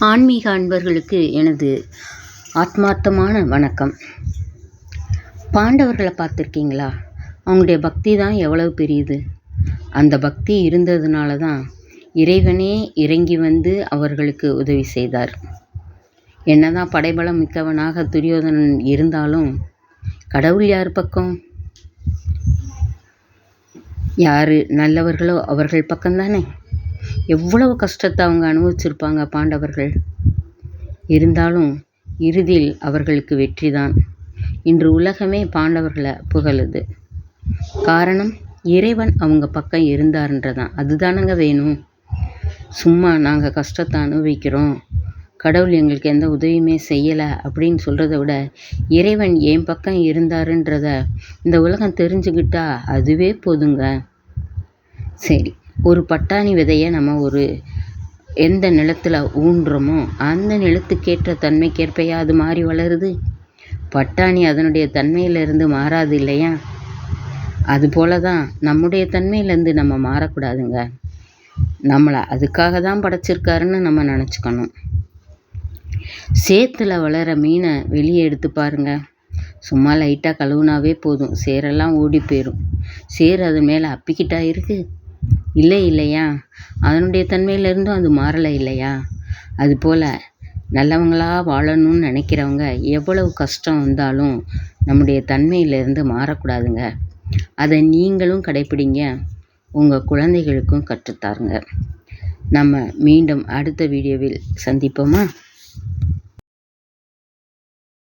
ஆன்மீக அன்பர்களுக்கு எனது ஆத்மார்த்தமான வணக்கம். பாண்டவர்களை பார்த்துருக்கீங்களா? அவங்களுடைய பக்தி தான் எவ்வளவு பெரியது. அந்த பக்தி இருந்ததுனால தான் இறைவனே இறங்கி வந்து அவர்களுக்கு உதவி செய்தார். என்னதான் படைபலம் மிக்கவனாக துரியோதனன் இருந்தாலும் கடவுள் யார் பக்கம்? யார் நல்லவர்களோ அவர்கள் பக்கம்தானே. எவ்வளவு கஷ்டத்தை அவங்க அனுபவிச்சிருப்பாங்க பாண்டவர்கள். இருந்தாலும் இறுதியில் அவர்களுக்கு வெற்றிதான். இன்று உலகமே பாண்டவர்களை புகழுது. காரணம், இறைவன் அவங்க பக்கம் இருந்தாருன்றதான். அதுதானங்க வேணும். சும்மா நாங்கள் கஷ்டத்தை அனுபவிக்கிறோம், கடவுள் எங்களுக்கு எந்த உதவியுமே செய்யலை அப்படின்னு சொல்கிறத விட, இறைவன் என் பக்கம் இருந்தாருன்றத இந்த உலகம் தெரிஞ்சுக்கிட்டா அதுவே போதுங்க. சரி, ஒரு பட்டாணி விதையை நம்ம எந்த நிலத்தில் ஊன்றோமோ அந்த நிலத்துக்கேற்ற தன்மைக்கேற்பையா அது மாறி வளருது. பட்டாணி அதனுடைய தன்மையிலிருந்து மாறாது இல்லையா? அதுபோல தான் நம்முடைய தன்மையிலேருந்து நம்ம மாறக்கூடாதுங்க. நம்மளை அதுக்காக தான் படைச்சிருக்காருன்னு நம்ம நினச்சிக்கணும். சேத்துல வளர மீனை வெளியே எடுத்து பாருங்க. சும்மா லைட்டாக கழுவுனாவே போதும், சேரெல்லாம் ஓடி போயிடும். சேர் அது மேலே அப்பிக்கிட்டா இருக்கு இல்லையா? அதனுடைய தன்மையிலிருந்தும் அது மாறலை இல்லையா? அதுபோல் நல்லவங்களாக வாழணும்னு நினைக்கிறவங்க எவ்வளவு கஷ்டம் வந்தாலும் நம்முடைய தன்மையிலிருந்து மாறக்கூடாதுங்க. அதை நீங்களும் கடைப்பிடிங்க, உங்கள் குழந்தைகளுக்கும் கற்றுத்தாருங்க. நம்ம மீண்டும் அடுத்த வீடியோவில் சந்திப்போமா?